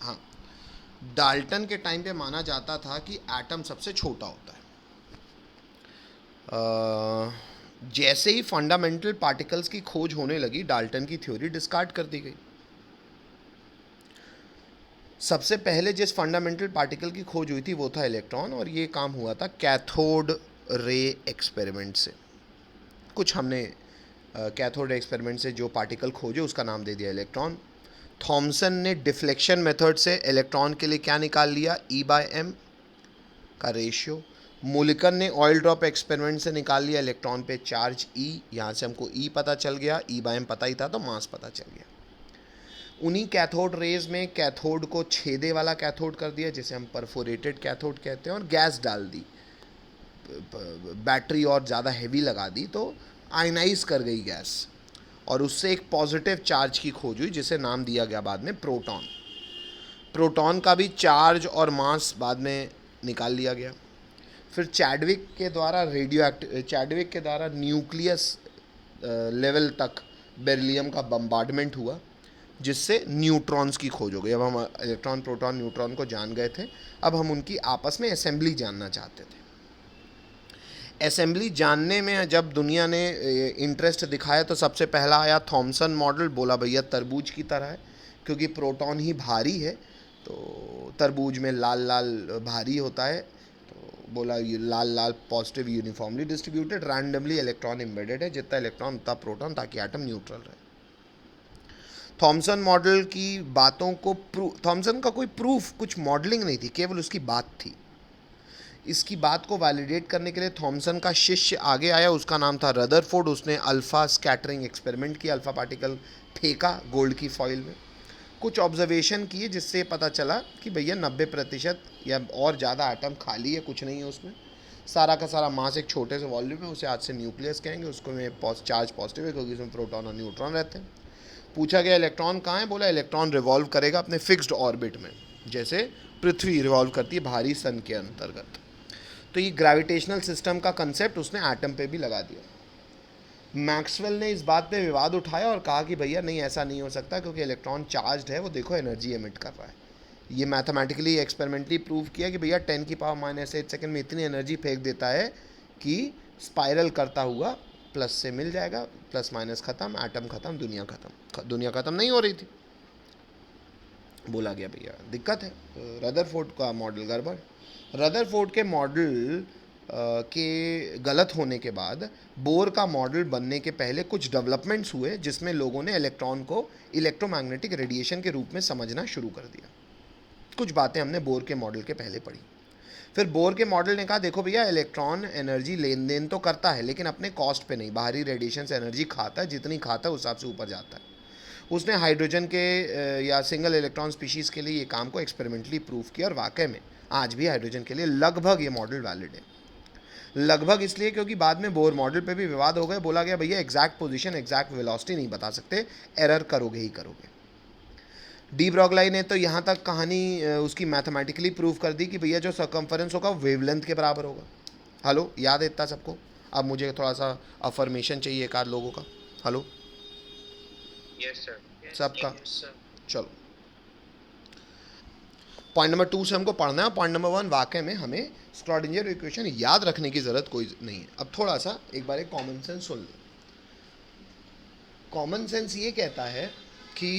हाँ, डाल्टन के टाइम पे माना जाता था कि एटम सबसे छोटा होता है। जैसे ही फंडामेंटल पार्टिकल्स की खोज होने लगी, डाल्टन की थ्योरी डिस्कार्ड कर दी गई। सबसे पहले जिस फंडामेंटल पार्टिकल की खोज हुई थी वो था इलेक्ट्रॉन, और ये काम हुआ था कैथोड रे एक्सपेरिमेंट से। कुछ हमने कैथोड एक्सपेरिमेंट से जो पार्टिकल खोजे उसका नाम दे दिया इलेक्ट्रॉन। थॉमसन ने डिफ्लेक्शन मेथड से इलेक्ट्रॉन के लिए क्या निकाल लिया, E/m का रेशियो। मुलिकन ने ऑयल ड्रॉप एक्सपेरिमेंट से निकाल लिया इलेक्ट्रॉन पे चार्ज E। यहाँ से हमको E पता चल गया, E/m पता ही था तो मास पता चल गया। उन्हीं कैथोड रेज में कैथोड को छेदे वाला कैथोड कर दिया, जिसे हम परफोरेटेड कैथोड कहते हैं, और गैस डाल दी, बैटरी और ज़्यादा हैवी लगा दी तो आयनाइज कर गई गैस, और उससे एक पॉजिटिव चार्ज की खोज हुई जिसे नाम दिया गया बाद में प्रोटॉन। प्रोटॉन का भी चार्ज और मास बाद में निकाल लिया गया। फिर चैडविक के द्वारा न्यूक्लियस लेवल तक बेरिलियम का बम्बार्डमेंट हुआ, जिससे न्यूट्रॉन्स की खोज हो गई। अब हम इलेक्ट्रॉन, प्रोटॉन, न्यूट्रॉन को जान गए थे, अब हम उनकी आपस में असेंबली जानना चाहते थे। असेंबली जानने में जब दुनिया ने इंटरेस्ट दिखाया तो सबसे पहला आया थॉमसन मॉडल। बोला भैया तरबूज की तरह है, क्योंकि प्रोटॉन ही भारी है, तो तरबूज में लाल लाल भारी होता है, तो बोला ये लाल लाल positive uniformly distributed, randomly electron embedded है, जितना इलेक्ट्रॉन उतना प्रोटॉन, ताकि एटम न्यूट्रल रहे। थॉमसन मॉडल की बातों को थॉमसन का कोई प्रूफ, कुछ मॉडलिंग नहीं थी, केवल उसकी बात थी। इसकी बात को वैलिडेट करने के लिए थॉमसन का शिष्य आगे आया, उसका नाम था रदरफोर्ड। उसने अल्फ़ा स्कैटरिंग एक्सपेरिमेंट किया, अल्फ़ा पार्टिकल फेंका गोल्ड की फॉइल में, कुछ ऑब्जर्वेशन किए, जिससे पता चला कि भैया 90% या और ज़्यादा एटम खाली है, कुछ नहीं है उसमें, सारा का सारा मास एक छोटे से वॉल्यूम है, उसे आज से न्यूक्लियस कहेंगे, उसको में चार्ज पॉजिटिव है क्योंकि उसमें प्रोटॉन और न्यूट्रॉन रहते हैं। पूछा गया इलेक्ट्रॉन कहाँ है, बोला इलेक्ट्रॉन रिवॉल्व करेगा अपने फिक्स्ड ऑर्बिट में, जैसे पृथ्वी रिवॉल्व करती है भारी सन के अंतर्गत। तो ये ग्रेविटेशनल सिस्टम का कंसेप्ट उसने एटम पे भी लगा दिया। मैक्सवेल ने इस बात पे विवाद उठाया और कहा कि भैया नहीं, ऐसा नहीं हो सकता, क्योंकि इलेक्ट्रॉन चार्ज्ड है, वो देखो एनर्जी एमिट कर रहा है। ये मैथमेटिकली एक्सपेरिमेंटली प्रूव किया कि भैया 10⁻⁸ सेकंड में इतनी एनर्जी फेंक देता है कि स्पाइरल करता हुआ प्लस से मिल जाएगा, प्लस माइनस खत्म, एटम खत्म, दुनिया खत्म। दुनिया खत्म नहीं हो रही थी। बोला गया भैया दिक्कत है, रदरफोर्ड का मॉडल गड़बड़। रदरफोर्ड के मॉडल के गलत होने के बाद बोर का मॉडल बनने के पहले कुछ डेवलपमेंट्स हुए, जिसमें लोगों ने इलेक्ट्रॉन को इलेक्ट्रोमैग्नेटिक रेडिएशन के रूप में समझना शुरू कर दिया। कुछ बातें हमने बोर के मॉडल के पहले पढ़ी। फिर बोर के मॉडल ने कहा देखो भैया, इलेक्ट्रॉन एनर्जी लेन देन तो करता है, लेकिन अपने कॉस्ट पे नहीं, बाहरी रेडिएशन से एनर्जी खाता है, जितनी खाता है उस हिसाब से ऊपर जाता है। उसने हाइड्रोजन के या सिंगल इलेक्ट्रॉन स्पीशीज़ के लिए ये काम को एक्सपेरिमेंटली प्रूव किया, और वाकई में आज भी हाइड्रोजन के लिए लगभग ये मॉडल वैलिड है। लगभग इसलिए क्योंकि बाद में बोर मॉडल पे भी विवाद हो गए, बोला गया भैया एग्जैक्ट पोजीशन, एग्जैक्ट वेलोसिटी नहीं बता सकते, एरर करोगे ही करोगे। डी ब्रॉगलाई ने तो यहाँ तक कहानी उसकी मैथमेटिकली प्रूव कर दी कि भैया जो सर्कम्फरेंस होगा वेवलेंथ के बराबर होगा। हेलो, याद है इतना सबको? अब मुझे थोड़ा सा अफर्मेशन चाहिए एक आध लोगों का। Hello, yes sir. सबका? चलो, पॉइंट नंबर 2 से हमको पढ़ना है। पॉइंट नंबर 1, वाकई में हमें स्क्रॉडिंजर इक्वेशन याद रखने की ज़रूरत कोई नहीं है। अब थोड़ा सा एक बार एक कॉमन सेंस सुन लो। कॉमन सेंस ये कहता है कि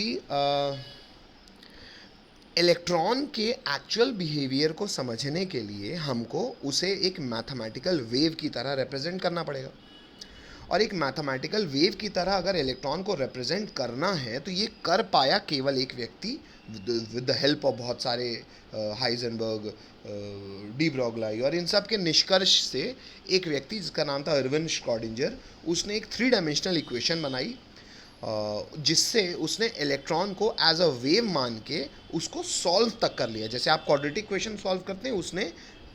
इलेक्ट्रॉन के एक्चुअल बिहेवियर को समझने के लिए हमको उसे एक मैथमेटिकल वेव की तरह रिप्रेजेंट करना पड़ेगा, और एक मैथमेटिकल वेव की तरह अगर इलेक्ट्रॉन को रिप्रेजेंट करना है तो ये कर पाया केवल एक व्यक्ति, विद द हेल्प ऑफ बहुत सारे हाइजेनबर्ग, डी ब्रॉगलाई और इन सब के निष्कर्ष से, एक व्यक्ति जिसका नाम था अर्विन श्रोडिंगर, उसने एक 3 डायमेंशनल इक्वेशन बनाई, जिससे उसने इलेक्ट्रॉन को एज अ वेव मान के उसको सॉल्व तक कर लिया। जैसे आप क्वाड्रेटिक इक्वेशन सॉल्व करते हैं, उसने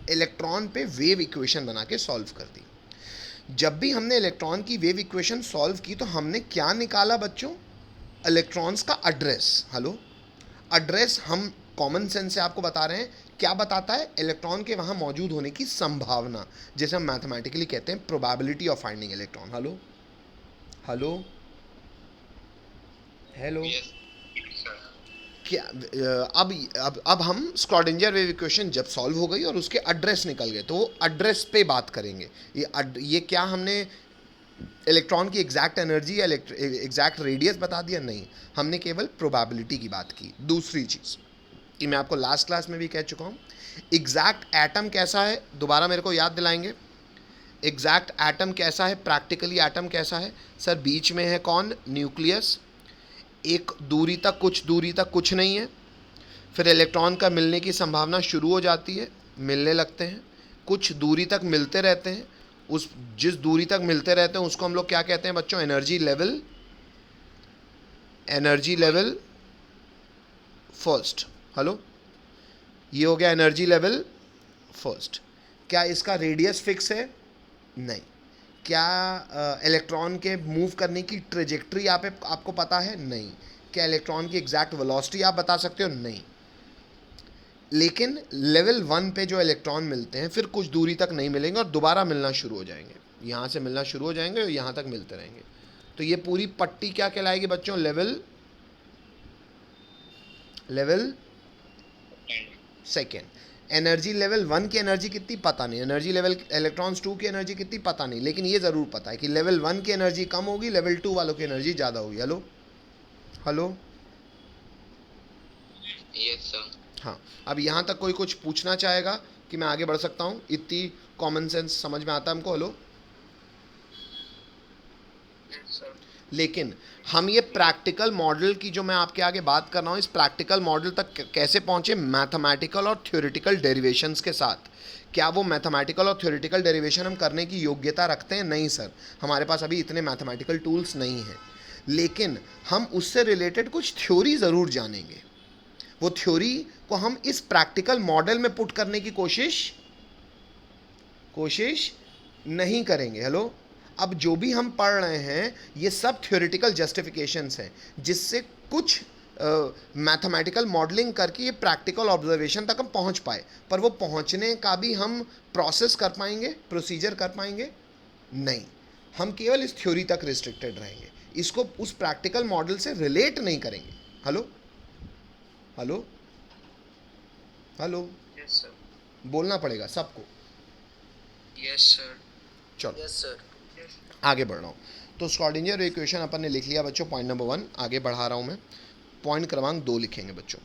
इलेक्ट्रॉन पे वेव इक्वेशन बना के सॉल्व कर दी। जब भी हमने इलेक्ट्रॉन की वेव इक्वेशन सॉल्व की तो हमने क्या निकाला बच्चों? इलेक्ट्रॉन्स का एड्रेस। हेलो, एड्रेस हम कॉमन सेंस से आपको बता रहे हैं, क्या बताता है? इलेक्ट्रॉन के वहाँ मौजूद होने की संभावना, जैसे हम मैथमेटिकली कहते हैं probability of finding electron. Hello hello hello, yes sir. क्या अब हम स्क्रॉडिंजर वेव इक्वेशन जब सॉल्व हो गई और उसके एड्रेस निकल गए तो वो एड्रेस पे बात करेंगे। ये क्या हमने इलेक्ट्रॉन की एग्जैक्ट एनर्जी या एग्जैक्ट रेडियस बता दिया? नहीं, हमने केवल प्रोबेबिलिटी की बात की। दूसरी चीज़ कि मैं आपको लास्ट क्लास में भी कह चुका हूँ, एग्जैक्ट एटम कैसा है, दोबारा मेरे को याद दिलाएंगे। एग्जैक्ट एटम कैसा है, प्रैक्टिकली एटम कैसा है? सर बीच में है कौन? न्यूक्लियस। एक दूरी तक, कुछ दूरी तक कुछ नहीं है, फिर इलेक्ट्रॉन का मिलने की संभावना शुरू हो जाती है, मिलने लगते हैं, कुछ दूरी तक मिलते रहते हैं। उस जिस दूरी तक मिलते रहते हैं उसको हम लोग क्या कहते हैं बच्चों? Energy level. Energy level first. Hello, ये हो गया एनर्जी लेवल फर्स्ट। क्या इसका रेडियस फिक्स है? नहीं। क्या इलेक्ट्रॉन के मूव करने की ट्रेजेक्ट्री आपको पता है? नहीं। क्या इलेक्ट्रॉन की एग्जैक्ट वेलोसिटी आप बता सकते हो? नहीं। लेकिन लेवल 1 पे जो इलेक्ट्रॉन मिलते हैं फिर कुछ दूरी तक नहीं मिलेंगे और दोबारा मिलना शुरू हो जाएंगे, यहाँ से मिलना शुरू हो जाएंगे और यहाँ तक मिलते रहेंगे। तो ये पूरी पट्टी क्या कहलाएगी बच्चों? Level second. एनर्जी लेवल 1 की एनर्जी कितनी पता नहीं, एनर्जी लेवल इलेक्ट्रॉन्स 2 की एनर्जी कितनी पता नहीं, लेकिन ये ज़रूर पता है कि लेवल 1 की एनर्जी कम होगी, लेवल 2 वालों की एनर्जी ज़्यादा होगी। Hello hello, Yes, sir. हाँ। अब यहाँ तक कोई कुछ पूछना चाहेगा कि मैं आगे बढ़ सकता हूँ? इतनी कॉमन सेंस समझ में आता है हमको? हेलो। Yes, sir. लेकिन हम ये प्रैक्टिकल मॉडल की जो मैं आपके आगे बात कर रहा हूँ, इस प्रैक्टिकल मॉडल तक कैसे पहुँचे? मैथमेटिकल और थ्योरेटिकल डेरिवेशंस के साथ। क्या वो मैथमेटिकल और थ्योरेटिकल डेरिवेशन हम करने की योग्यता रखते हैं? नहीं सर, हमारे पास अभी इतने मैथमेटिकल टूल्स नहीं हैं, लेकिन हम उससे रिलेटेड कुछ थ्योरी ज़रूर जानेंगे। वो थ्योरी को हम इस प्रैक्टिकल मॉडल में पुट करने की कोशिश नहीं करेंगे। हेलो, अब जो भी हम पढ़ रहे हैं ये सब थ्योरेटिकल जस्टिफिकेशंस हैं, जिससे कुछ मैथमेटिकल मॉडलिंग करके ये प्रैक्टिकल ऑब्जर्वेशन तक हम पहुंच पाए। पर वो पहुंचने का भी हम प्रोसेस कर पाएंगे, प्रोसीजर कर पाएंगे? नहीं, हम केवल इस थ्योरी तक रिस्ट्रिक्टेड रहेंगे, इसको उस प्रैक्टिकल मॉडल से रिलेट नहीं करेंगे। Hello hello hello, Yes, sir. बोलना पड़ेगा सबको। Yes, sir. चलो Yes, sir. आगे बढ़ रहा हूँ। तो स्क्रॉडिंजर इक्वेशन अपन ने लिख लिया बच्चों, पॉइंट नंबर 1। आगे बढ़ा रहा हूँ मैं, पॉइंट क्रमांक 2 लिखेंगे बच्चों,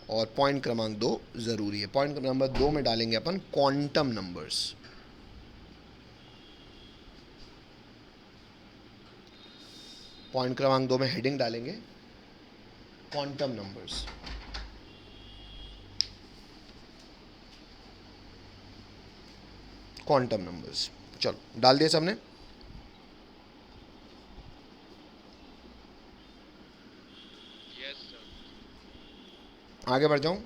और पॉइंट क्रमांक 2 ज़रूरी है। पॉइंट नंबर 2 में डालेंगे अपन क्वांटम नंबर्स। पॉइंट क्रमांक 2 में हेडिंग डालेंगे क्वांटम नंबर्स। क्वांटम नंबर्स, चलो डाल दिए सबने? Yes, sir. आगे बढ़ जाऊँ?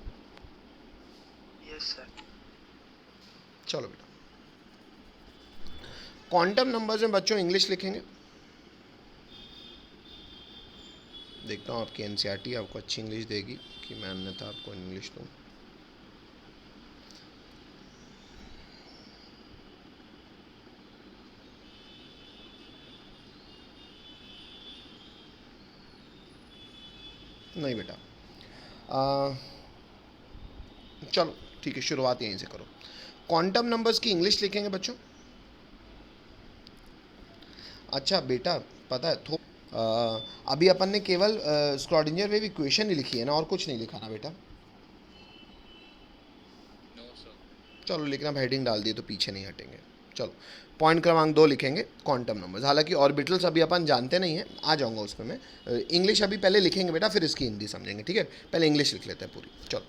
Yes, sir. चलो बेटा, क्वांटम नंबर्स में बच्चों इंग्लिश लिखेंगे। देखता हूँ आपकी एनसीईआरटी आपको अच्छी इंग्लिश देगी कि मैं अन्यथा आपको इंग्लिश दूँ। नहीं बेटा, चलो ठीक है, शुरुआत यहीं से करो। क्वांटम नंबर्स की इंग्लिश लिखेंगे बच्चों। अच्छा बेटा, पता है अभी अपन ने केवल स्क्रॉडिंजर वेव इक्वेशन ही लिखी है ना, और कुछ नहीं लिखा ना बेटा? No, sir. चलो, लेकिन अब हेडिंग डाल दिए तो पीछे नहीं हटेंगे। चलो पॉइंट क्रमांक 2 लिखेंगे क्वांटम नंबर्स। हालांकि ऑर्बिटल्स अभी अपन जानते नहीं हैं, आ जाऊंगा उस पर मैं। इंग्लिश अभी पहले लिखेंगे बेटा, फिर इसकी हिंदी समझेंगे, ठीक है? पहले इंग्लिश लिख लेते हैं पूरी। चलो,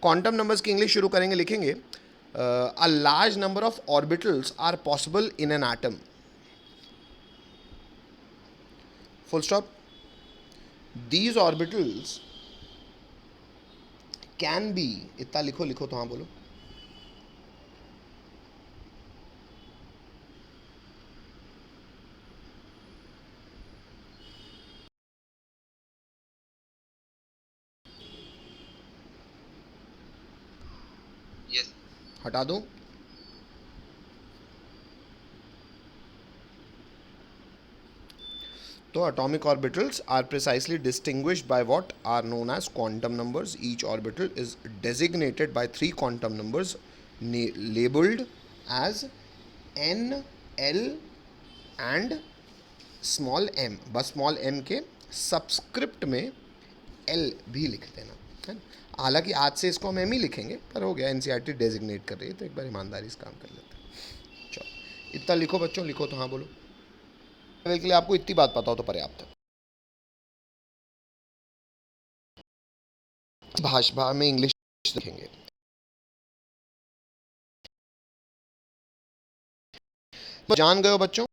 क्वांटम नंबर्स की इंग्लिश शुरू करेंगे, लिखेंगे a large number of orbitals are possible in an atom, full stop. These orbitals can be, इतना लिखो तो, हाँ बोलो। Yes. हटा दूं? तो atomic orbitals are precisely distinguished by what are known as quantum numbers. Each orbital is designated by three quantum numbers labeled as n, l and small m. बस small m के सबस्क्रिप्ट में l भी लिख देना है ना. हालांकि आज से इसको हम m ही लिखेंगे, पर हो गया, एनसीईआरटी डेजिग्नेट कर रही है तो एक बार ईमानदारी से काम कर लेते हैं. चलो इतना लिखो बच्चों, लिखो तो हाँ बोलो. लेवल के लिए आपको इतनी बात पता हो तो पर्याप्त है. भाषा में इंग्लिश लिखेंगे. जान गए हो बच्चों.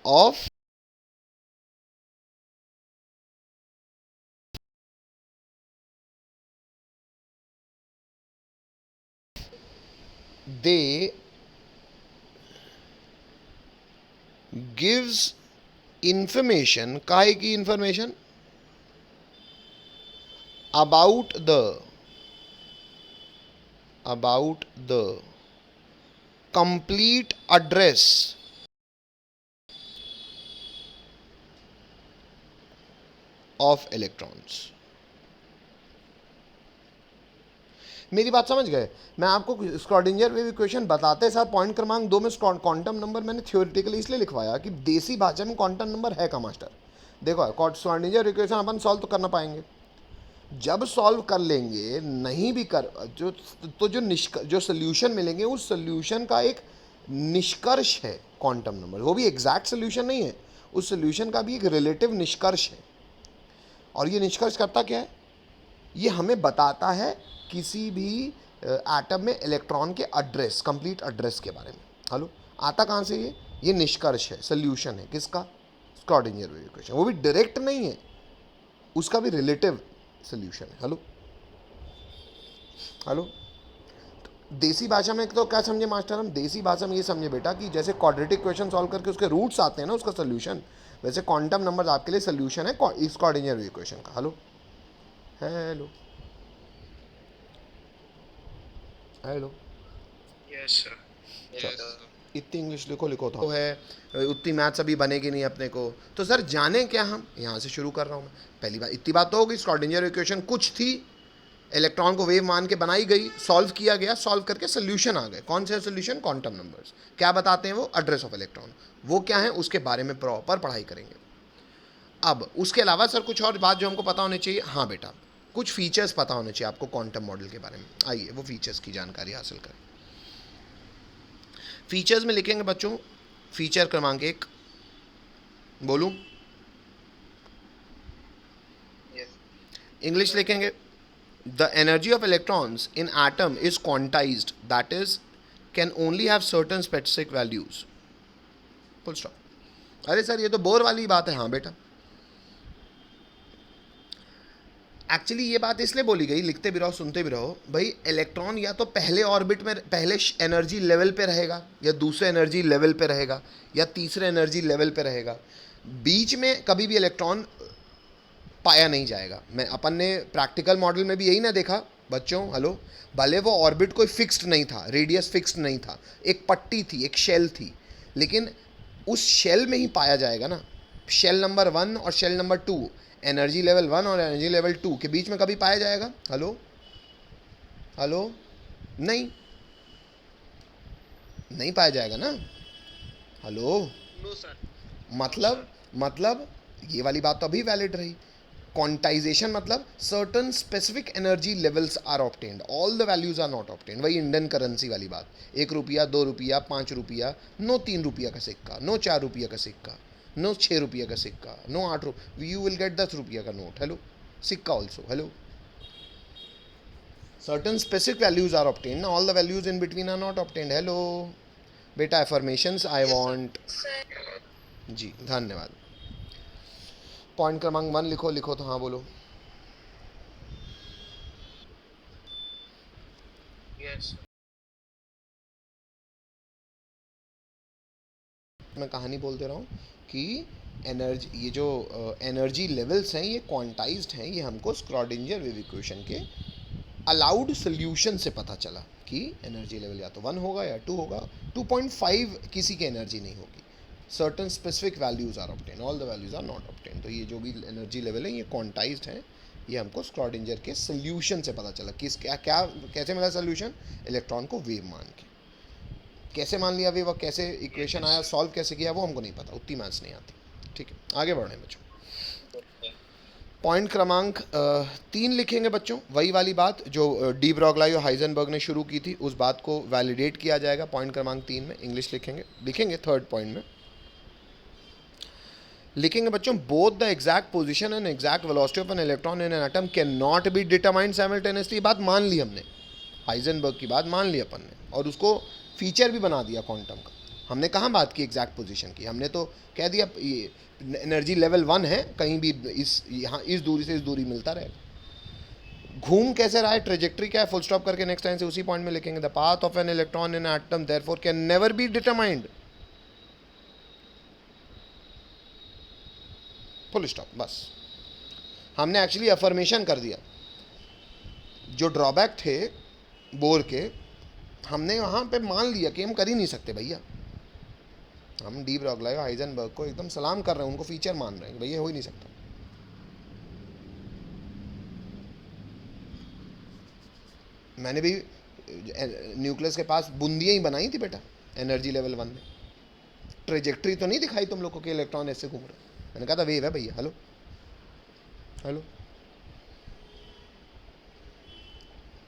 Of they gives information. काहे की information? About the complete address of electrons. मेरी बात समझ गए? मैं आपको स्क्रॉडिंजर वेव इक्वेशन बताते साथ पॉइंट क्रमांक 2 में क्वांटम नंबर मैंने थ्योरेटिकली इसलिए लिखवाया कि देसी भाषा में क्वांटम नंबर है का मास्टर. देखो स्क्रॉडिंजर इक्वेशन अपन सॉल्व तो करना पाएंगे. जब सॉल्व कर लेंगे, नहीं भी कर जो तो जो सोल्यूशन मिलेंगे उस सोल्यूशन का एक निष्कर्ष है क्वांटम नंबर. वो भी एग्जैक्ट सोल्यूशन नहीं है, उस सोल्यूशन का भी एक रिलेटिव निष्कर्ष है. और ये निष्कर्ष करता क्या है? ये हमें बताता है किसी भी एटम में इलेक्ट्रॉन के एड्रेस, कंप्लीट एड्रेस के बारे में. हेलो, आता कहाँ से ये निष्कर्ष है, सोल्यूशन है किसका? स्क्रॉडिंजर वेव इक्वेशन. वो भी डायरेक्ट नहीं है, उसका भी रिलेटिव सोल्यूशन है. Hello hello. देसी भाषा में तो क्या समझे मास्टर हम? देसी भाषा में ये समझे बेटा कि जैसे क्वाड्रेटिक क्वेश्चन सॉल्व करके उसके रूट्स आते हैं ना उसका सोल्यूशन, वैसे क्वांटम नंबर आपके लिए सोल्यूशन है स्क्रॉडिंजर वेव इक्वेशन का. Hello hello hello. Yes, sir. Yes, sir. इतनी इंग्लिश लिखो तो है, उतनी मैथ्स अभी बनेगी नहीं अपने को. तो सर जाने क्या, हम यहाँ से शुरू कर रहा हूँ मैं. पहली बात, इतनी बात तो होगी, स्क्रॉडिंजर इक्वेशन कुछ थी, इलेक्ट्रॉन को वेव मान के बनाई गई, सॉल्व किया गया, सॉल्व करके सोल्यूशन आ गए. कौन से सोल्यूशन? Quantum numbers. क्या बताते हैं वो? Address of electron. वो क्या है उसके बारे में प्रॉपर पढ़ाई करेंगे. अब उसके अलावा सर कुछ और बात जो हमको पता होनी चाहिए. हाँ बेटा, कुछ फीचर्स पता होने चाहिए आपको क्वांटम मॉडल के बारे में. आइए वो फीचर्स की जानकारी हासिल करें. फीचर्स में लिखेंगे बच्चों, फीचर क्रमांक 1 बोलूं? Yes. इंग्लिश लिखेंगे. The energy of electrons in atom is quantized, that is can only have certain specific values. Full stop. अरे सर ये तो बोर वाली बात है. हाँ बेटा, एक्चुअली ये बात इसलिए बोली गई, लिखते भी रहो सुनते भी रहो भाई. इलेक्ट्रॉन या तो पहले ऑर्बिट में, पहले एनर्जी लेवल पे रहेगा, या दूसरे एनर्जी लेवल पे रहेगा, या तीसरे एनर्जी लेवल पे रहेगा. बीच में कभी भी इलेक्ट्रॉन पाया नहीं जाएगा. मैं अपन ने प्रैक्टिकल मॉडल में भी यही ना देखा बच्चों. हेलो, भले वो ऑर्बिट कोई फिक्स्ड नहीं था, रेडियस फिक्स्ड नहीं था, एक पट्टी थी, एक शेल थी, लेकिन उस शेल में ही पाया जाएगा ना. शेल नंबर 1 और शेल नंबर 2, एनर्जी लेवल 1 और एनर्जी लेवल 2 के बीच में कभी पाया जाएगा? हेलो हेलो, नहीं, नहीं पाया जाएगा ना. Hello, No, sir. मतलब ये वाली बात तो अभी वैलिड रही. क्वांटाइजेशन मतलब certain specific energy levels are obtained, all the values are not obtained. वही इंडियन करेंसी वाली बात. 1 रुपया, 2 रुपया, 5 रुपया, नो 3 रुपया का सिक्का, नो 4 रुपया का सिक्का, नो 6 रुपया का सिक्का, नो 8 रुपया. यू विल गेट 10 रुपया का नोट. हेलो, सिक्का also. Hello, certain specific values are obtained, all the values in between are not obtained. Hello बेटा, affirmations I want. जी धन्यवाद. पॉइंट क्रमांक 1 लिखो. लिखो तो हाँ बोलो. Yes. मैं कहानी बोलते रहा हूँ कि एनर्जी, ये जो एनर्जी लेवल्स हैं ये क्वांटाइज्ड हैं, ये हमको स्क्रॉडिंजर वेव इक्वेशन के अलाउड सोल्यूशन से पता चला कि एनर्जी लेवल या तो 1 होगा या 2 होगा, 2.5 किसी की एनर्जी नहीं होगी, certain specific values are obtain, all the values are not obtain. तो ये जो भी एनर्जी लेवल है ये क्वांटाइज्ड हैं, ये हमको स्क्रॉडिंजर के सोल्यूशन से पता चला। किस क्या क्या कैसे मिला सोल्यूशन? इलेक्ट्रॉन को वेव मान के। कैसे मान लिया वेव और कैसे इक्वेशन आया, सॉल्व कैसे किया, वो हमको नहीं पता, उतनी मैथ्स नहीं आती। ठीक है, आगे बढ़ रहे हैं बच्चों। पॉइंट क्रमांक 3 लिखेंगे बच्चों, वही वाली बात जो डी ब्रॉगली और हाइजेनबर्ग ने शुरू की थी, उस बात को वैलिडेट किया जाएगा पॉइंट क्रमांक 3 में। इंग्लिश लिखेंगे थर्ड पॉइंट में लिखेंगे बच्चों, both the exact position and exact velocity of an electron in an atom can not be determined simultaneously. बात मान ली हमने, हाइजेनबर्ग की बात मान ली अपन ने, और उसको फीचर भी बना दिया क्वांटम का। हमने कहाँ बात की एग्जैक्ट पोजीशन की? हमने तो कह दिया ये एनर्जी लेवल 1 है, कहीं भी यहाँ इस दूरी से इस दूरी मिलता रहेगा। घूम कैसे रहा है, ट्रेजेक्ट्री क्या है, फुल स्टॉप करके नेक्स्ट टाइम से उसी पॉइंट में लिखेंगे, the path of an electron in atom therefore can never be determined, full stop. बस हमने एक्चुअली अफर्मेशन कर दिया। जो ड्रॉबैक थे बोर के, हमने वहाँ पे मान लिया कि हम कर ही नहीं सकते भैया। हम डी ब्रॉगली हाइजेनबर्ग को एकदम सलाम कर रहे हैं, उनको फीचर मान रहे हैं, भैया हो ही नहीं सकता। मैंने भी न्यूक्लियस के पास बूंदियाँ ही बनाई थी बेटा एनर्जी लेवल 1 में, ट्रेजेक्ट्री तो नहीं दिखाई तुम लोग को कि इलेक्ट्रॉन ऐसे घूम रहे। मैंने कहा था वेव है भैया, हेलो हेलो।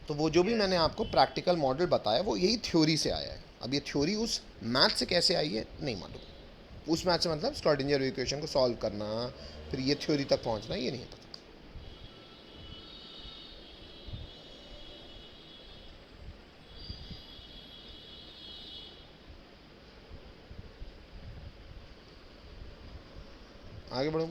तो वो जो भी मैंने आपको प्रैक्टिकल मॉडल बताया वो यही थ्योरी से आया है। अब ये थ्योरी उस मैथ से कैसे आई है नहीं मालूम, उस मैथ से मतलब स्क्रॉडिंजर इक्वेशन को सॉल्व करना, फिर ये थ्योरी तक पहुंचना, ये नहीं पता। आगे बढ़ो।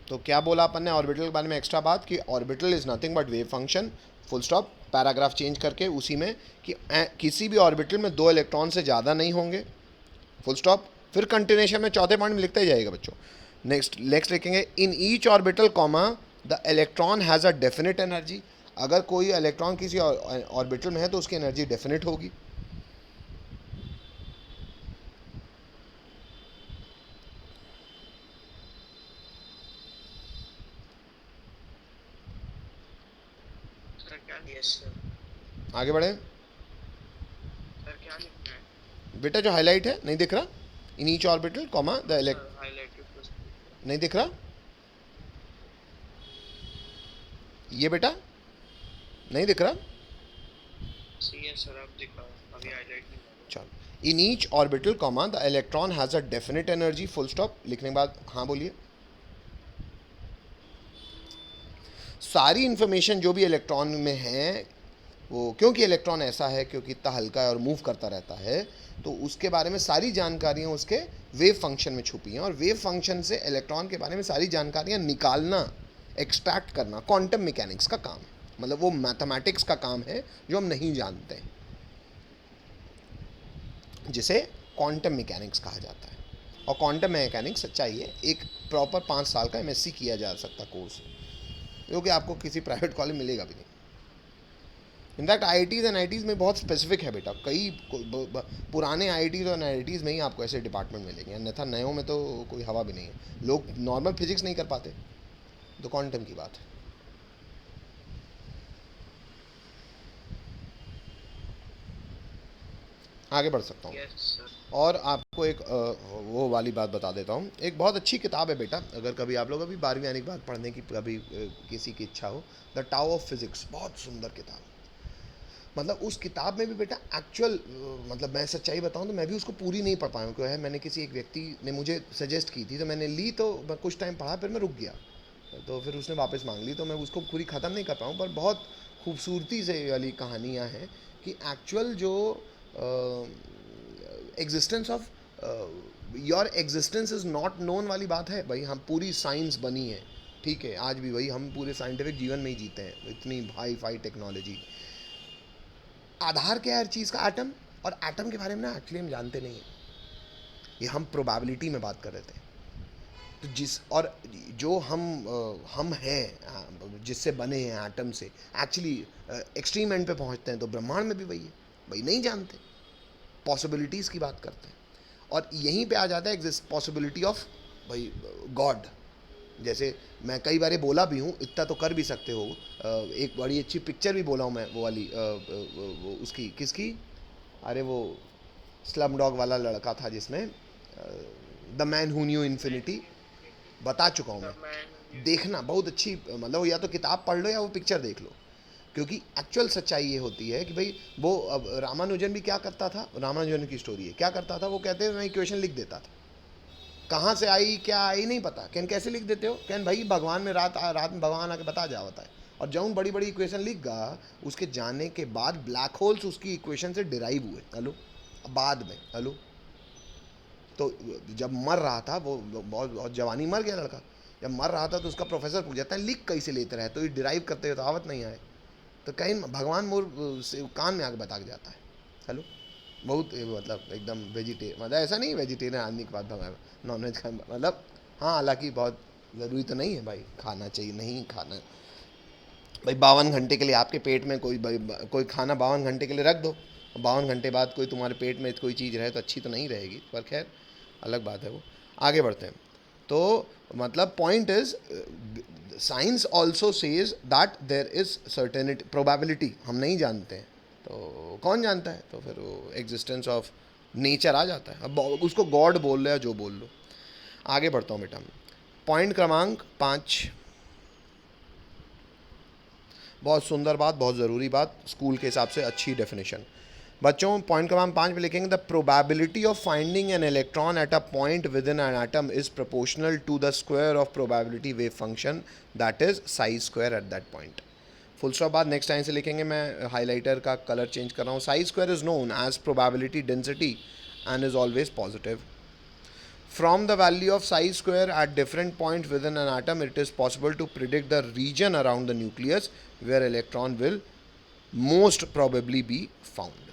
तो क्या बोला अपन ने ऑर्बिटल के बारे में एक्स्ट्रा बात कि orbital is nothing but wave function, full stop, paragraph change करके उसी में कि किसी भी ऑर्बिटल में 2 इलेक्ट्रॉन से ज़्यादा नहीं होंगे, फुल स्टॉप। फिर कंटिन्यूशन में चौथे पॉइंट में लिखता ही जाएगा बच्चों। नेक्स्ट लिखेंगे, in each orbital comma the electron has a definite energy. अगर कोई इलेक्ट्रॉन किसी ऑर्बिटल में है तो उसकी एनर्जी डेफिनेट होगी। Yes sir. आगे बढ़े सर क्या लिखना है? बेटा, जो हाईलाइट है नहीं दिख रहा, in each orbital comma the highlighted नहीं दिख रहा ये बेटा, नहीं दिख रहा। यस सर, अब दिखा, अभी हाईलाइट नहीं हुआ। चलो, in each orbital comma the electron has a definite energy, full stop. लिखने के बाद हाँ बोलिए। सारी इंफॉर्मेशन जो भी इलेक्ट्रॉन में है वो, क्योंकि इलेक्ट्रॉन ऐसा है, क्योंकि इतना हल्का है और मूव करता रहता है, तो उसके बारे में सारी जानकारियाँ उसके वेव फंक्शन में छुपी हैं, और वेव फंक्शन से इलेक्ट्रॉन के बारे में सारी जानकारियाँ निकालना, एक्सट्रैक्ट करना क्वांटम मैकेनिक्स का काम है। मतलब वो मैथमेटिक्स का काम है जो हम नहीं जानते हैं, जिसे क्वांटम मैकेनिक्स कहा जाता है। और क्वांटम मैकेनिक्स चाहिए एक प्रॉपर 5 साल का एमएससी किया जा सकता कोर्स, जो कि आपको किसी प्राइवेट कॉलेज मिलेगा भी नहीं। इनफैक्ट आईआईटीज़ एंड आईआईटीज़ में बहुत स्पेसिफिक है बेटा, कई पुराने आईआईटीज़ और आईआईटीज़ में ही आपको ऐसे डिपार्टमेंट मिलेंगे, अन्यथा नयों में तो कोई हवा भी नहीं है। लोग नॉर्मल फिजिक्स नहीं कर पाते, तो क्वांटम की बात है। आगे बढ़ सकता हूँ। Yes sir. और आपको एक वो वाली बात बता देता हूँ, एक बहुत अच्छी किताब है बेटा, अगर कभी आप लोग अभी 12वीं आने के बाद पढ़ने की कभी किसी की इच्छा हो, द टाओ ऑफ फिजिक्स, बहुत सुंदर किताब। मतलब उस किताब में भी बेटा एक्चुअल, मतलब मैं सच्चाई बताऊं तो मैं भी उसको पूरी नहीं पढ़ पाया हूँ, क्यों है, मैंने किसी एक व्यक्ति ने मुझे सजेस्ट की थी तो मैंने ली, तो मैं कुछ टाइम पढ़ा, फिर मैं रुक गया, तो फिर उसने वापस मांग ली, तो मैं उसको पूरी ख़त्म नहीं कर पाऊँ। पर बहुत खूबसूरती से वाली कहानियाँ हैं कि एक्चुअल जो existence of your existence is not known वाली बात है भाई। हम पूरी साइंस बनी है, ठीक है, आज भी भाई हम पूरे साइंटिफिक जीवन में ही जीते हैं, इतनी हाई फाई टेक्नोलॉजी। आधार क्या है हर चीज़ का? एटम। और एटम के बारे में ना एक्चुअली हम जानते नहीं हैं। ये हम प्रोबेबिलिटी में बात कर रहे थे। तो जिस और जो हम हैं जिससे बने हैं एटम से, एक्चुअली एक्सट्रीम एंड पे पहुंचते हैं तो ब्रह्मांड में भी वही है, वही नहीं जानते, पॉसिबिलिटीज़ की बात करते हैं। और यहीं पे आ जाता है पॉसिबिलिटी ऑफ भाई गॉड। जैसे मैं कई बार बोला भी हूँ, इतना तो कर भी सकते हो, एक बड़ी अच्छी पिक्चर भी बोला हूँ मैं, वो वाली वो उसकी किसकी, अरे वो स्लम डॉग वाला लड़का था जिसमें the man who knew infinity, बता चुका हूँ द मैं। मैन। देखना बहुत अच्छी, मतलब या तो किताब पढ़ लो या वो पिक्चर देख लो, क्योंकि एक्चुअल सच्चाई ये होती है कि भाई वो अब रामानुजन भी क्या करता था, रामानुजन की स्टोरी है, क्या करता था वो, कहते हैं मैं इक्वेशन लिख देता था, कहाँ से आई क्या आई नहीं पता, कहन कैसे लिख देते हो, कहन भाई भगवान में रात में भगवान आके बता जाता है। और जब बड़ी बड़ी इक्वेशन लिख गा, उसके जाने के बाद ब्लैक होल्स उसकी इक्वेशन से डिराइव हुए, हेलो, बाद में, हेलो। तो जब मर रहा था वो, बहुत बहुत जवानी मर गया लड़का, जब मर रहा था तो उसका प्रोफेसर पूछ जाता है लिख कैसे लेते रहे, तो ये डिराइव करते हुए तो आवत नहीं आए, तो कहीं भगवान मोर से कान में आके बता के जाता है, हेलो। बहुत मतलब एकदम वेजिटेरियन, मतलब ऐसा नहीं वेजिटेरियन आदमी की बात भगवान, नॉन वेज का मतलब, हाँ हालांकि बहुत ज़रूरी तो नहीं है भाई खाना चाहिए, नहीं खाना भाई, 52 घंटे के लिए आपके पेट में कोई खाना 52 घंटे के लिए रख दो, 52 घंटे बाद कोई तुम्हारे पेट में कोई चीज़ रहे तो अच्छी तो नहीं रहेगी, पर खैर अलग बात है वो। आगे बढ़ते हैं। तो मतलब point is, science also says that there is certainty, probability हम नहीं जानते हैं, तो कौन जानता है, तो फिर वो एग्जिस्टेंस ऑफ नेचर आ जाता है। अब उसको गॉड बोल रहे हो जो बोल लो। आगे बढ़ता हूँ बेटा, पॉइंट क्रमांक 5, बहुत सुंदर बात, बहुत ज़रूरी बात, स्कूल के हिसाब से अच्छी डेफिनेशन। बच्चों पॉइंट क्रमांक 5 पे लिखेंगे, the probability of finding an electron at a point within an atom is proportional to the square of probability wave function that is psi square at that point. Full stop बाद next time से लिखेंगे, मैं highlighter का colour change कर रहा हूँ। Psi square is known as probability density and is always positive. From the value of psi square at different points within an atom, it is possible to predict the region around the nucleus where electron will most probably be found.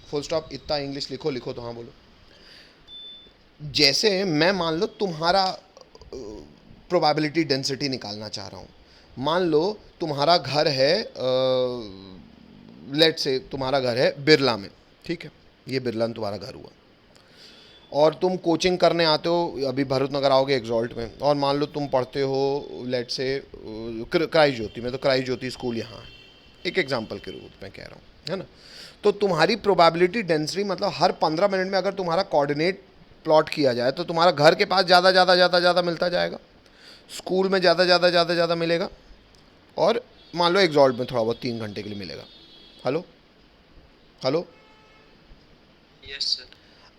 Full stop, इतना English लिखो, लिखो तो हाँ बोलो। जैसे मैं मान लो तुम्हारा प्रोबेबिलिटी डेंसिटी निकालना चाह रहा हूँ, मान लो तुम्हारा घर है, लेट से तुम्हारा घर है बिरला में, ठीक है, ये बिरला में तुम्हारा घर हुआ, और तुम कोचिंग करने आते हो, अभी भरत नगर आओगे एग्जॉल्ट में, और मान लो तुम पढ़ते हो लेट से क्राइस्ट ज्योति में, तो क्राइस्ट ज्योति स्कूल यहाँ है, एक एग्जांपल के रूप में कह रहा हूँ, है ना। तो तुम्हारी प्रोबेबिलिटी डेंसिटी मतलब हर 15 मिनट में अगर तुम्हारा कोऑर्डिनेट प्लॉट किया जाए तो तुम्हारा घर के पास ज़्यादा ज़्यादा ज़्यादा ज़्यादा मिलता जाएगा, स्कूल में ज़्यादा ज़्यादा ज़्यादा ज़्यादा मिलेगा, और मान लो एग्जॉल्ट में थोड़ा बहुत 3 घंटे के लिए मिलेगा। Hello, hello. Yes sir.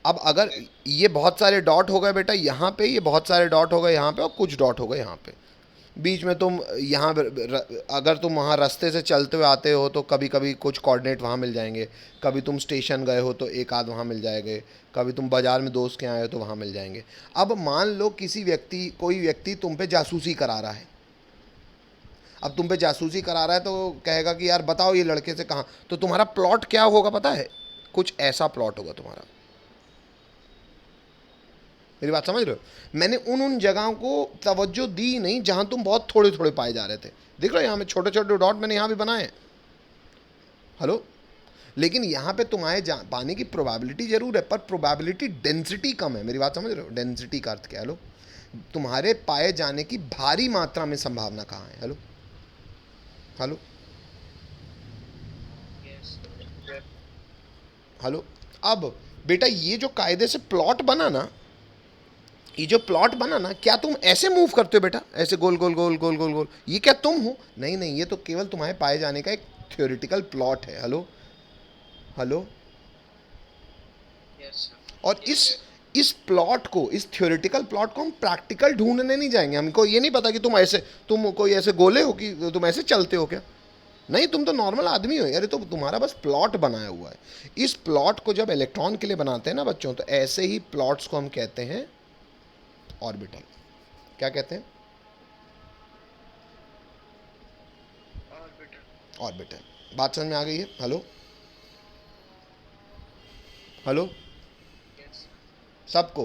अब अगर ये बहुत सारे डॉट हो गए बेटा यहाँ पे, ये बहुत सारे डॉट हो गए यहाँ पे, और कुछ डॉट हो गए यहाँ पे, बीच में तुम यहाँ अगर तुम वहाँ रास्ते से चलते हुए आते हो तो कभी कभी कुछ कोऑर्डिनेट वहाँ मिल जाएंगे, कभी तुम स्टेशन गए हो तो एक आध वहाँ मिल जाएंगे, कभी तुम बाज़ार में दोस्त के आए हो तो वहाँ मिल जाएंगे। अब मान लो कोई व्यक्ति तुम पे जासूसी करा रहा है, अब तुम पे जासूसी करा रहा है तो कहेगा कि यार बताओ ये लड़के से कहाँ, तो तुम्हारा प्लॉट क्या होगा पता है, कुछ ऐसा प्लॉट होगा तुम्हारा। मेरी बात समझ रहे हो, मैंने उन जगहों को तवज्जो दी नहीं जहां तुम बहुत थोड़े थोड़े पाए जा रहे थे, देख रहे हो यहाँ में छोटे छोटे डॉट मैंने यहाँ भी बनाए हैं, हेलो। लेकिन यहाँ पे तुम्हारे पाने की प्रोबेबिलिटी जरूर है, पर प्रोबेबिलिटी डेंसिटी कम है, मेरी बात समझ रहे हो, डेंसिटी का अर्थ क्या है, हेलो, तुम्हारे पाए जाने की भारी मात्रा में संभावना कहाँ है, हेलो, हेलो, यस। हेलो। अब बेटा ये जो कायदे से प्लॉट बना ना, ये जो प्लॉट बना ना, क्या तुम ऐसे मूव करते हो बेटा, ऐसे गोल गोल गोल गोल गोल गोल, ये क्या तुम हो, नहीं नहीं, ये तो केवल तुम्हारे पाए जाने का एक थ्योरेटिकल प्लॉट है, हेलो, हेलो। Yes sir. और इस प्लॉट को, इस थ्योरेटिकल प्लॉट को हम प्रैक्टिकल ढूंढने नहीं जाएंगे, हमको ये नहीं पता कि तुम कोई ऐसे गोले हो कि तुम ऐसे चलते हो क्या, नहीं, तुम तो नॉर्मल आदमी हो यार, तो तुम्हारा बस प्लॉट बनाया हुआ है। इस प्लॉट को जब इलेक्ट्रॉन के लिए बनाते हैं ना बच्चों, तो ऐसे ही प्लॉट्स को हम कहते हैं ऑर्बिटल। क्या कहते हैं, ऑर्बिटल। ऑर्बिटल। बात समझ में आ गई है, हेलो, हेलो यस सबको